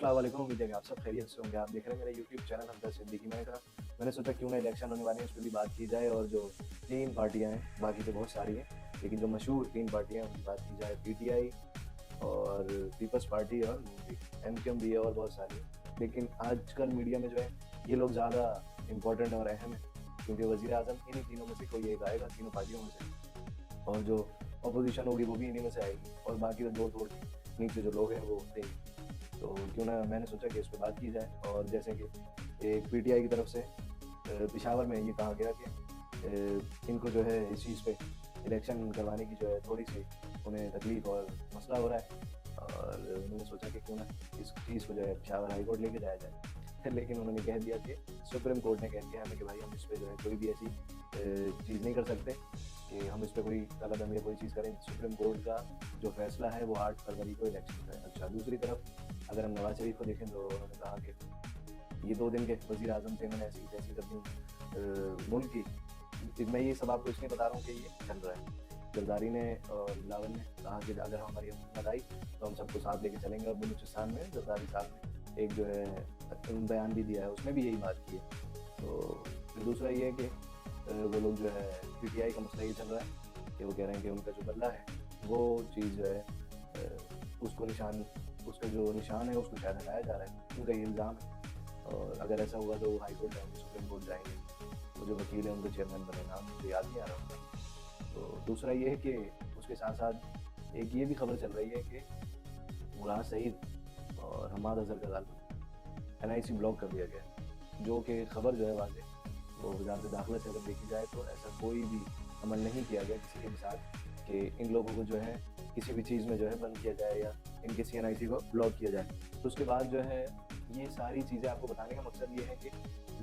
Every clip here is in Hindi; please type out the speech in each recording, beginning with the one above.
अस्सलाम वालेकुम, उम्मीद है कि आप सब खैरियत से होंगे। आप देख रहे हैं मेरा यूट्यूब चैनल हमदर्द सिद्दीकी। मैंने सोचा क्यों ना इलेक्शन होने वाले हैं, उस पे भी बात की जाए। और जो 3 पार्टियाँ हैं, बाकी तो बहुत सारी हैं, लेकिन जो मशहूर 3 पार्टियाँ हैं उनकी बात की जाए। पीटीआई और पीपल्स पार्टी और एमक्यूएम भी है और बहुत सारी हैं। लेकिन आजकल मीडिया में जो है ये लोग ज़्यादा इम्पोर्टेंट और अहम है, क्योंकि वज़ीर-ए-आज़म इन्हीं तीनों में से कोई एक आएगा, तीनों पार्टियों में से। और जो अपोज़िशन होगी वो भी इन्हीं में से आएगी, और बाकी तो 2 नीचे जो लोग हैं वो देंगे। तो क्यों ना मैंने सोचा कि इस पे बात की जाए। और जैसे कि एक पीटीआई की तरफ से पेशावर में ये कहा गया कि इनको जो है इस चीज़ पे इलेक्शन करवाने की जो है थोड़ी-सी उन्हें तकलीफ़ और मसला हो रहा है, और उन्होंने सोचा कि क्यों ना इस चीज़ को जो है पेशावर हाई कोर्ट लेके जाया जाए। लेकिन उन्होंने कह दिया कि सुप्रीम कोर्ट ने कह दिया हमें कि भाई हम इस पे जो है कोई भी ऐसी चीज़ नहीं कर सकते कि हम इस पे कोई कदम या कोई चीज़ करें। सुप्रीम कोर्ट का जो फैसला है वो 8 फरवरी को इलेक्शन का है। अच्छा, दूसरी तरफ अगर हम नवाज़ शरीफ को देखें तो उन्होंने कहा कि ये 2 दिन के वज़ीर-ए-आज़म थे, इन्होंने ऐसी तैसी कर दी मुल्क की। मैं ये सब आपको इसलिए बता रहा हूँ कि ये चल रहा है। जरदारी ने और बिलावल ने कहा कि अगर हमारी हुकूमत आई तो हम सबको साथ लेके चलेंगे। और बलूचिस्तान में जरदारी साहब ने एक जो है बयान भी दिया है, उसमें भी यही बात की है। तो फिर दूसरा ये है कि वो लोग जो है पीटीआई का मसला ये चल रहा है कि वो कह रहे हैं कि उनका जो बदला है वो चीज़ जो है उसका जो निशान है उसको शायद हटाया जा रहा है, उनका ये इल्ज़ाम है। और अगर ऐसा हुआ तो वो हाई कोर्ट जाएंगे, सुप्रीम कोर्ट जाएंगे। तो जो वकील है उनको चेयरमैन बने, नाम मुझे याद नहीं आ रहा उनका। तो दूसरा ये है कि उसके साथ साथ एक ये भी खबर चल रही है कि मुराद सईद और हमाद अजहर का ताल्लुक एनआईसी ब्लॉक कर दिया गया, जो कि खबर जो है वाज़ेह वो वज़ारत दाखिला से अगर देखी जाए तो ऐसा कोई भी अमल नहीं किया गया किसी के साथ कि इन लोगों को जो है किसी भी चीज़ में जो है बंद किया जाए या इनके सीएनआईसी को ब्लॉक किया जाए। तो उसके बाद जो है ये सारी चीज़ें आपको बताने का मकसद ये है कि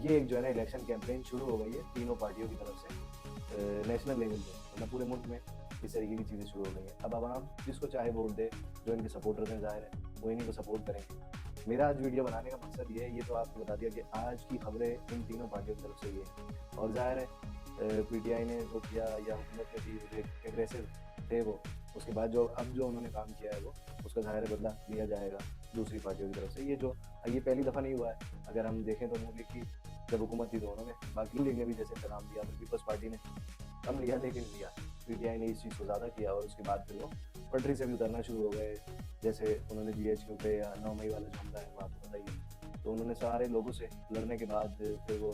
ये एक जो है ना इलेक्शन कैंपेन शुरू हो गई है तीनों पार्टियों की तरफ से नेशनल लेवल पे, मतलब पूरे मुल्क में इस तरीके की चीज़ें शुरू हो गई हैं। अब आवाम जिसको चाहे वोट दे, जो इनके सपोर्टर्स हैं ज़ाहिर है वो इन्हीं को सपोर्ट करेंगे। मेरा आज वीडियो बनाने का मकसद ये है, ये तो आपको बता दिया कि आज की खबरें इन तीनों पार्टियों की तरफ से ये हैं। और ज़ाहिर है पीटीआई ने जो किया या हुकूमत के थी एग्रेसिव थे वो, उसके बाद जो अब जो उन्होंने काम किया है वो उसका ज़ाहिर बदला लिया जाएगा दूसरी पार्टियों की तरफ से। ये पहली दफ़ा नहीं हुआ है। अगर हम देखें तो नून लीग की जब हुकूमत थी तो उन्होंने, बाकी लीग ने भी जैसे इंतजाम दिया, फिर पीपल्स पार्टी ने कम लिया लेकिन लिया। पीटीआई ने इस चीज़ को ज़्यादा किया और उसके बाद फिर वो पटरी से भी उतरना शुरू हो गए। जैसे उन्होंने जीएचक्यू पे या 9 मई वाला जो हमला है वो आपको बताइए, तो उन्होंने सारे लोगों से लड़ने के बाद फिर वो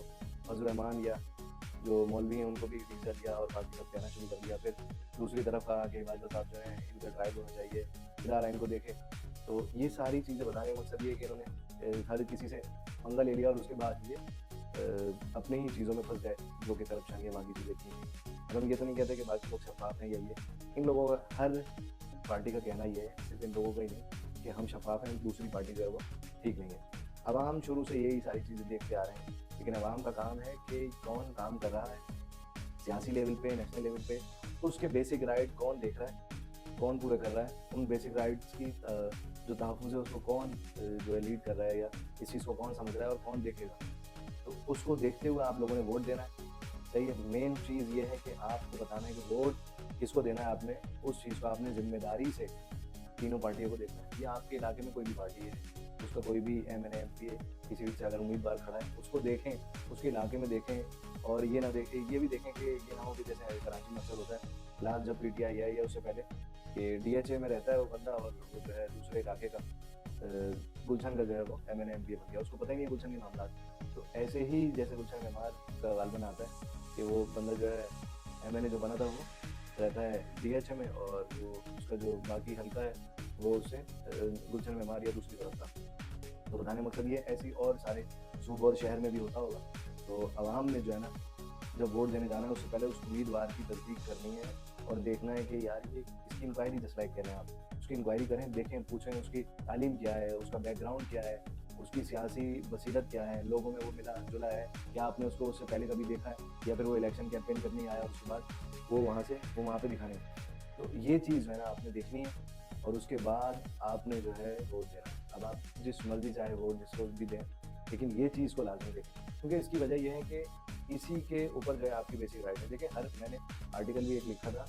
फजल रहमान या जो मौलवी हैं उनको भी वीज़ा दिया और बाकी सब कहना शुरू कर दिया। फिर दूसरी तरफ कहा कि बाजवा साहब जो हैं इनका ट्रायल होना चाहिए, इदारा इनको देखे। तो ये सारी चीज़ें बताने का मकसद ये है कि इन्होंने हर किसी से पंगा ले लिया और उसके बाद ये अपने ही चीज़ों में फंस गए, जो कि करप्शन या बाकी चीज़ें थी। अब हम ये तो नहीं कहते कि बाकी लोग शफाफ हैं या ये, इन लोगों का हर पार्टी का कहना ये है, सिर्फ इन लोगों का ही नहीं, कि हम शफाफ हैं, दूसरी पार्टी जो है वो ठीक नहीं है। अवाम शुरू से यही सारी चीज़ें देखते आ रहे हैं, लेकिन अवाम का काम है कि कौन काम कर रहा है सियासी लेवल पे, नेशनल लेवल पे, तो उसके बेसिक राइट कौन देख रहा है, कौन पूरे कर रहा है। उन बेसिक राइट्स की जो तहफ़्फ़ुज़ है उसको कौन जो है लीड कर रहा है, या इस चीज़ को कौन समझ रहा है और कौन देखेगा। तो उसको देखते हुए आप लोगों ने वोट देना है। सही है, मेन चीज़ ये है कि आपको बताना है कि वोट किसको देना है आपने, उस चीज़ को आपने ज़िम्मेदारी से तीनों पार्टियों को देखना है। या आपके इलाके में कोई भी पार्टी है, उसका कोई भी एमएलए, एमपी किसी भी से अगर उम्मीदवार खड़ा है, उसको देखें, उसके इलाके में देखें। और ये ना देखें, ये भी देखें कि ये ना हो कि जैसे कराची में अक्सर होता है, लास्ट जब पीटीआई आई या उससे पहले कि डीएचए में रहता है वो बंदा और वो जो है दूसरे इलाके का गुलशन का जो है वो एमएलए, एमपी बन गया, उसको पता ही नहीं है गुलशन के मामलात। तो ऐसे ही जैसे गुलशन मेहमान का गालबन आता है कि वो बंदा जो है एमएलए जो बना था वो रहता है डीएचए में, और वो उसका जो बाकी हल्का है वो उससे गुलशन मेहमान या दूसरी तरफ था। तो बताने मकसद ये ऐसी और सारे सूबे और शहर में भी होता होगा। तो आवाम ने जो है ना जब वोट देने जाना है उससे पहले उस उम्मीदवार की तस्दीक करनी है और देखना है कि यार ये इसकी इंक्वायरी जस्ट लाइक करें, आप उसकी इंक्वायरी करें, देखें, पूछें उसकी तालीम क्या है, उसका बैकग्राउंड क्या है, उसकी सियासी बसीरत क्या है, लोगों में वो मिला जुला है, क्या आपने उसको उससे पहले कभी देखा है, या फिर वो इलेक्शन कैंपेन करने आया उसके बाद वो वहाँ पे दिखाने। तो ये चीज़ है ना आपने देखनी है, और उसके बाद आपने जो है वोट देना है। अब आप जिस मर्जी चाहे वोट जिसको भी दें, लेकिन ये चीज़ को लाजमी देखें, क्योंकि इसकी वजह यह है कि इसी के ऊपर जो है आपकी बेसिक राइट है। देखिए, मैंने आर्टिकल भी एक लिखा था,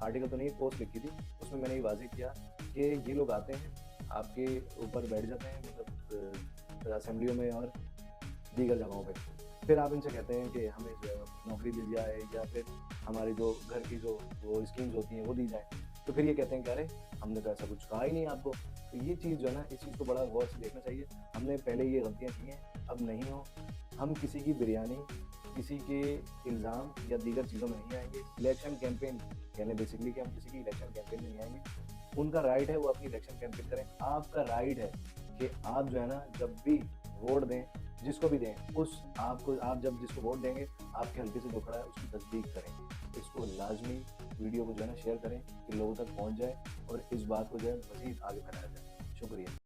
आर्टिकल तो नहीं, पोस्ट लिखी थी, उसमें मैंने ये वाज़ेह किया कि ये लोग आते हैं, आपके ऊपर बैठ जाते हैं, मतलब असेंबलियों में और दीगर जगहों पे। फिर आप इनसे कहते हैं कि हमें जो है नौकरी दी जाए या फिर हमारी जो घर की जो वो स्कीम्स होती हैं वो दी जाए, तो फिर ये कहते हैं कि अरे हमने तो ऐसा कुछ कहा ही नहीं आपको। तो ये चीज़ जो है ना, इस चीज़ को बड़ा गौर से देखना चाहिए। हमने पहले ये गलतियाँ की हैं, अब नहीं हो। हम किसी की बिरयानी, किसी के इल्ज़ाम या दीगर चीज़ों में नहीं आएंगे। इलेक्शन कैंपेन कहने बेसिकली कि हम किसी की इलेक्शन कैंपेन में नहीं आएंगे। उनका राइट है वो अपनी इलेक्शन कैंपेन करें। आपका राइट है कि आप जो है ना, जब भी वोट दें, जिसको भी दें, उस आपको आप जब जिसको वोट देंगे, आपके हल्के से जो खड़ा है उसकी तस्दीक करें। इसको लाजमी वीडियो को जो है ना शेयर करें कि लोगों तक पहुंच जाए और इस बात को जो है मज़ीद आगे फैलाया जाए। शुक्रिया।